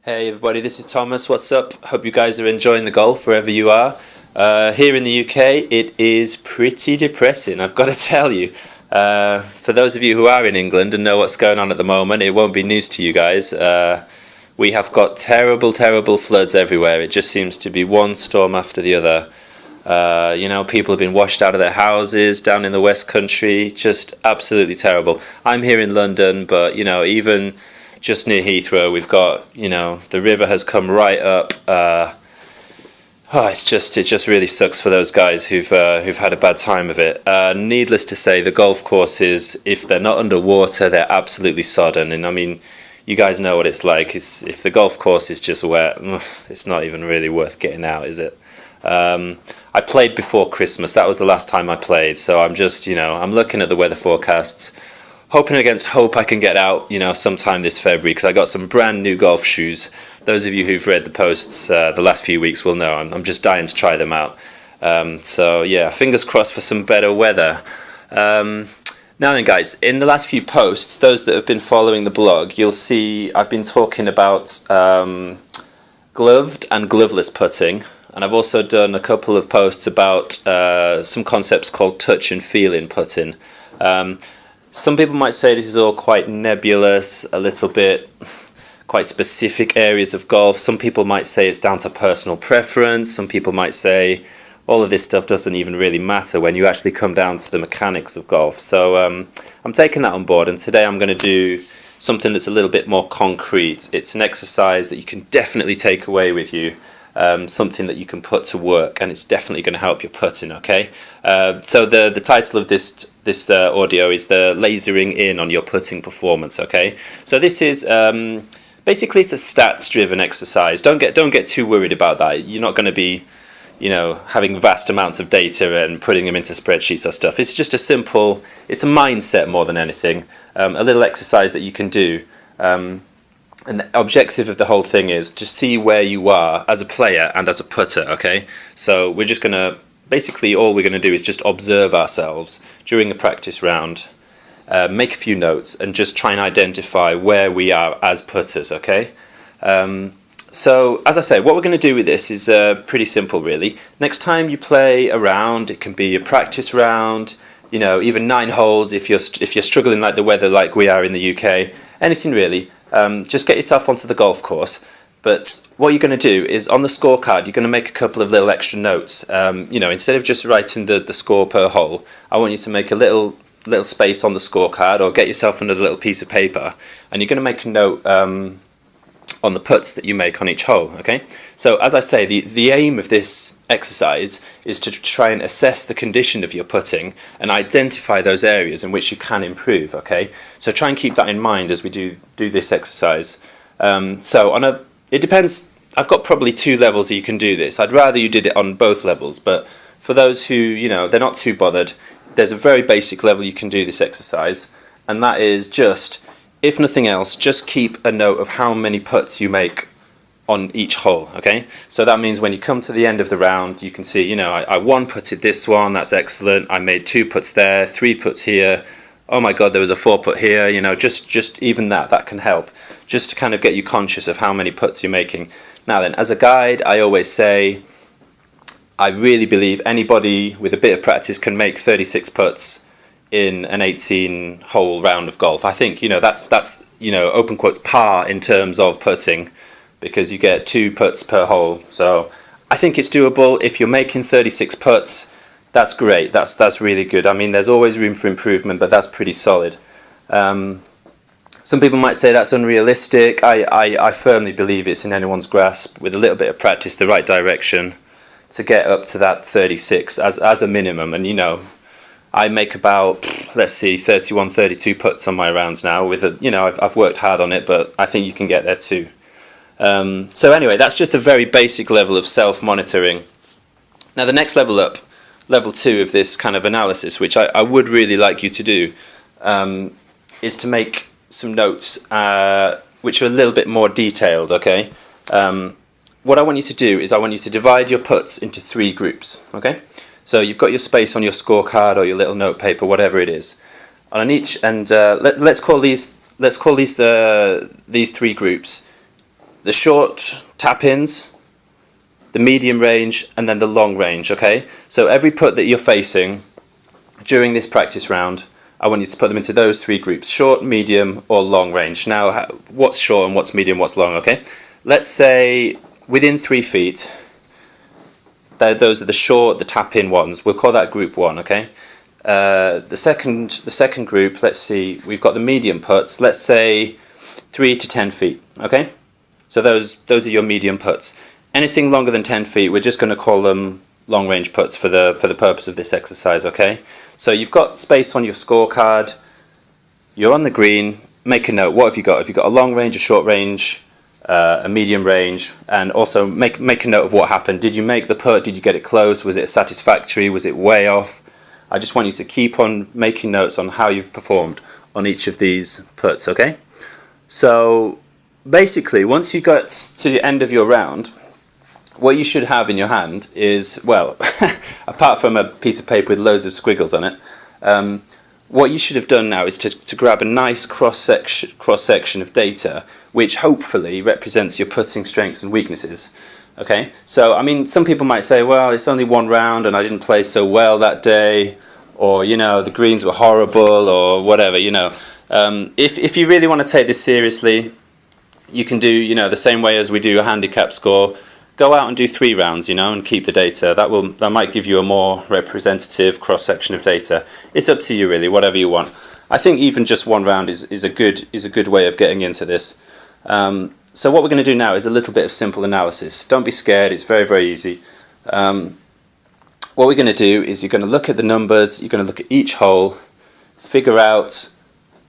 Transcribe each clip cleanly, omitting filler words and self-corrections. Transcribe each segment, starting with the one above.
Hey everybody, this is Thomas. What's up? Hope you guys are enjoying the golf wherever you are. Here in the UK, it is pretty depressing, I've got to tell you. For those of you who are in England and know what's going on at the moment, it won't be news to you guys. We have got terrible, terrible floods everywhere. It just seems to be one storm after the other. People have been washed out of their houses down in the West Country. Just absolutely terrible. I'm here in London, but even just near Heathrow, we've got the river has come right up. It just really sucks for those guys who've had a bad time of it. Needless to say, the golf courses, if they're not underwater, they're absolutely sodden. And I mean, you guys know what it's like. If the golf course is just wet, it's not even really worth getting out, is it? I played before Christmas. That was the last time I played. So I'm just, I'm looking at the weather forecasts, hoping against hope I can get out, sometime this February, because I got some brand new golf shoes. Those of you who've read the posts the last few weeks will know I'm just dying to try them out. So yeah, fingers crossed for some better weather. Now then, guys, in the last few posts, those that have been following the blog, you'll see I've been talking about gloved and gloveless putting. And I've also done a couple of posts about some concepts called touch and feel in putting. Some people might say this is all quite nebulous, a little bit quite specific areas of golf. Some people might say it's down to personal preference. Some people might say all of this stuff doesn't even really matter when you actually come down to the mechanics of golf. So I'm taking that on board, and today I'm going to do something that's a little bit more concrete. It's an exercise that you can definitely take away with you. Something that you can put to work, and it's definitely going to help your putting. Okay, so the title of this audio is the lasering in on your putting performance. Okay, so this is basically it's a stats driven exercise. Don't get too worried about that. You're not going to be having vast amounts of data and putting them into spreadsheets or stuff. It's just it's a mindset more than anything. A little exercise that you can do. And the objective of the whole thing is to see where you are as a player and as a putter, okay? So we're just going to, basically all we're going to do is just observe ourselves during a practice round, make a few notes, and just try and identify where we are as putters, okay? So, as I say, what we're going to do with this is pretty simple, really. Next time you play a round, it can be a practice round, even 9 holes if you're struggling like the weather like we are in the UK, anything really. Just get yourself onto the golf course, but what you're going to do is on the scorecard you're going to make a couple of little extra notes. Instead of just writing the score per hole, I want you to make a little space on the scorecard, or get yourself another little piece of paper, and you're going to make a note on the putts that you make on each hole. Okay, so as I say, the aim of this exercise is to try and assess the condition of your putting and identify those areas in which you can improve. Okay, so try and keep that in mind as we do this exercise. It depends. I've got probably 2 levels that you can do this. I'd rather you did it on both levels, but for those who they're not too bothered, there's a very basic level you can do this exercise, and that is just, if nothing else, just keep a note of how many putts you make on each hole. Okay, so that means when you come to the end of the round, you can see, I 1-putted this one, that's excellent. I made 2 putts there, 3 putts here. Oh my God, there was a 4-putt here. Just even that can help, just to kind of get you conscious of how many putts you're making. Now then, as a guide, I always say, I really believe anybody with a bit of practice can make 36 putts in an 18-hole round of golf. I think that's open quotes par in terms of putting, because you get 2 putts per hole. So I think it's doable. If you're making 36 putts, that's great. That's really good. I mean, there's always room for improvement, but that's pretty solid. Some people might say that's unrealistic. I firmly believe it's in anyone's grasp, with a little bit of practice, the right direction, to get up to that 36 as a minimum. And I make about, let's see, 31, 32 putts on my rounds now. I've worked hard on it, but I think you can get there too. So anyway, that's just a very basic level of self-monitoring. Now the next level up, level 2 of this kind of analysis, which I would really like you to do, is to make some notes which are a little bit more detailed. Okay. What I want you to do is I want you to divide your putts into 3 groups. Okay. So you've got your space on your scorecard or your little note paper, whatever it is. On each, and let's call these 3 groups. the short tap-ins, the medium range, and then the long range, okay? So every putt that you're facing during this practice round, I want you to put them into those three groups: short, medium, or long range. Now, what's short and what's medium, what's long, okay? Let's say within 3 feet, those are the short, the tap-in ones. We'll call that group 1, okay? The second group, let's see, we've got the medium putts, let's say 3 to 10 feet, okay? So those are your medium putts. Anything longer than 10 feet, we're just going to call them long range putts for the purpose of this exercise, okay? So you've got space on your scorecard, you're on the green, make a note. What have you got? Have you got a long range, a short range, a medium range? And also make a note of what happened. Did you make the putt? Did you get it close? Was it satisfactory? Was it way off? I just want you to keep on making notes on how you've performed on each of these putts, okay? So basically, once you got to the end of your round, what you should have in your hand is, well, apart from a piece of paper with loads of squiggles on it, what you should have done now is to grab a nice cross-section of data, which hopefully represents your putting strengths and weaknesses. Okay, so I mean, some people might say, well, it's only one round and I didn't play so well that day, or, you know, the greens were horrible, or whatever, you know. If you really want to take this seriously, you can do, you know, the same way as we do a handicap score. Go out and do 3 rounds, you know, and keep the data. That might give you a more representative cross-section of data. It's up to you, really, whatever you want. I think even just 1 round is a good way of getting into this. So what we're going to do now is a little bit of simple analysis. Don't be scared, it's very, very easy. What we're going to do is you're going to look at the numbers, you're going to look at each hole, figure out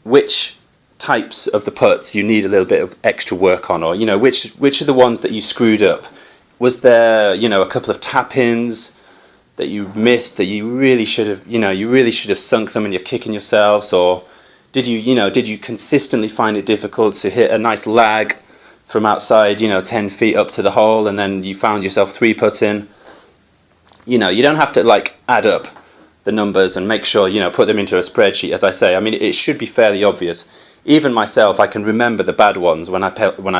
which types of the putts you need a little bit of extra work on, or, you know, which are the ones that you screwed up. Was there, you know, a couple of tap-ins that you missed that you really should have sunk them and you're kicking yourselves? Or did you consistently find it difficult to hit a nice lag from outside, 10 feet up to the hole, and then you found yourself 3-putting? You don't have to add up the numbers and make sure, put them into a spreadsheet, as I say. I mean, it should be fairly obvious. Even myself, I can remember the bad ones when I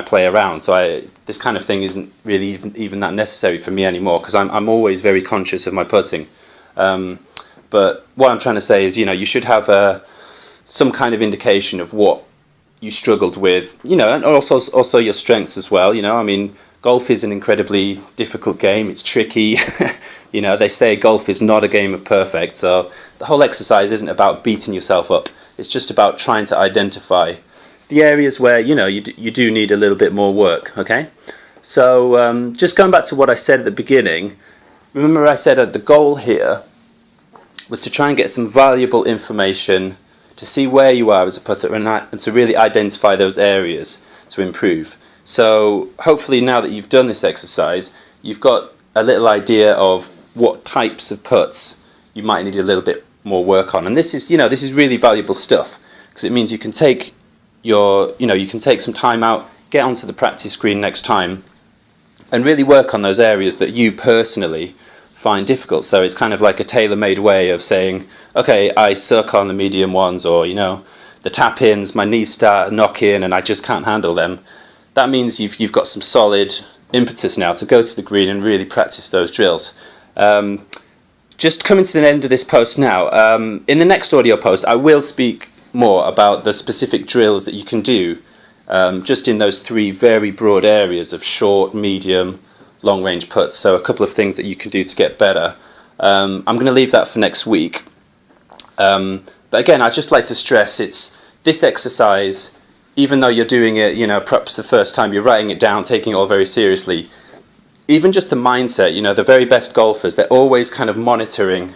play around. So this kind of thing isn't really even that necessary for me anymore, because I'm always very conscious of my putting. But what I'm trying to say is, you should have some kind of indication of what you struggled with, and also your strengths as well. I mean, golf is an incredibly difficult game. It's tricky. They say golf is not a game of perfect. So the whole exercise isn't about beating yourself up. It's just about trying to identify the areas where, you do need a little bit more work, okay? So just going back to what I said at the beginning, remember I said that the goal here was to try and get some valuable information to see where you are as a putter and to really identify those areas to improve. So hopefully now that you've done this exercise, you've got a little idea of what types of putts you might need a little bit more work on. And this is really valuable stuff, because it means you can take some time out, get onto the practice screen next time, and really work on those areas that you personally find difficult. So it's kind of like a tailor-made way of saying, okay, I suck on the medium ones, or the tap-ins, my knees start knocking and I just can't handle them. That means you've got some solid impetus now to go to the green and really practice those drills. Just coming to the end of this post now, in the next audio post I will speak more about the specific drills that you can do just in those 3 very broad areas of short, medium, long range putts. So a couple of things that you can do to get better. I'm going to leave that for next week. But again, I'd just like to stress, it's this exercise, even though you're doing it, perhaps the first time, you're writing it down, taking it all very seriously. Even just the mindset, the very best golfers, they're always kind of monitoring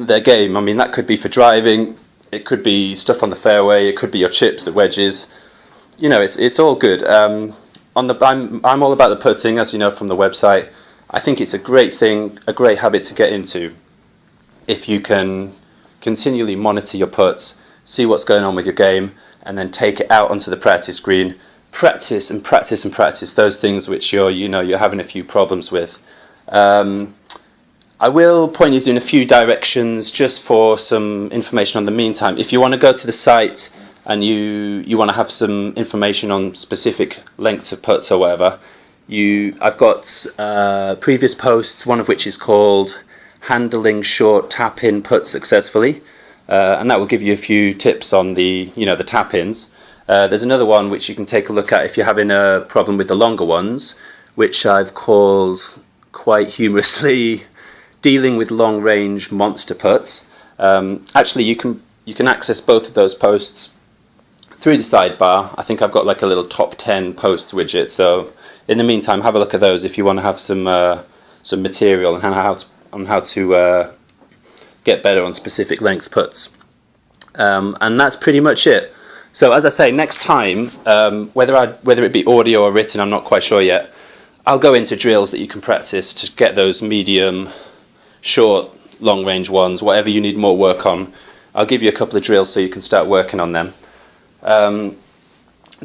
their game. I mean, that could be for driving, it could be stuff on the fairway, it could be your chips at wedges. It's all good. I'm all about the putting, as you know from the website. I think it's a great thing, a great habit to get into if you can continually monitor your putts, see what's going on with your game, and then take it out onto the practice green. Practice and practice and practice those things which you're having a few problems with. I will point you in a few directions just for some information on the meantime. If you want to go to the site, and you want to have some information on specific lengths of putts or whatever, I've got previous posts, one of which is called Handling Short Tap-In Putts Successfully, and that will give you a few tips on the tap-ins. There's another one which you can take a look at if you're having a problem with the longer ones, which I've called quite humorously Dealing with Long-Range Monster Putts. Actually, you can access both of those posts through the sidebar. I think I've got like a little top 10 post widget, so in the meantime have a look at those if you want to have some material on how to get better on specific length putts. And that's pretty much it. So as I say, next time, whether it be audio or written, I'm not quite sure yet, I'll go into drills that you can practice to get those medium, short, long range ones, whatever you need more work on. I'll give you a couple of drills so you can start working on them.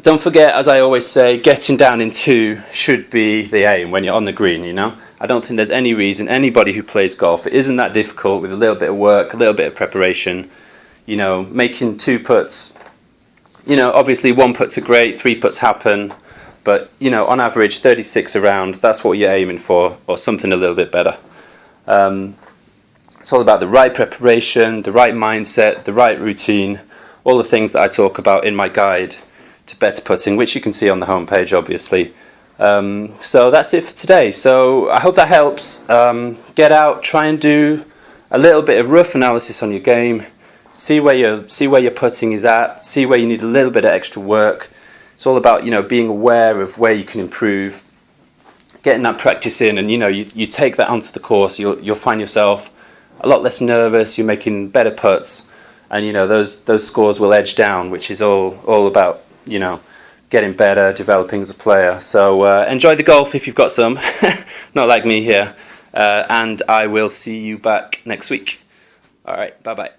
Don't forget, as I always say, getting down in 2 should be the aim when you're on the green, you know. I don't think there's any reason anybody who plays golf, it isn't that difficult with a little bit of work, a little bit of preparation, you know, making 2 putts. You know, obviously 1 putts are great, 3 putts happen, but, you know, on average 36 around, that's what you're aiming for, or something a little bit better. It's all about the right preparation, the right mindset, the right routine, all the things that I talk about in my guide to better putting, which you can see on the homepage, obviously. So that's it for today. So I hope that helps. Get out, try and do a little bit of rough analysis on your game. See where your putting is at. See where you need a little bit of extra work. It's all about, you know, being aware of where you can improve, getting that practice in, and you know, you take that onto the course. You'll find yourself a lot less nervous. You're making better putts, and you know those scores will edge down, which is all about, you know, getting better, developing as a player. So enjoy the golf if you've got some, not like me here, and I will see you back next week. All right, bye bye.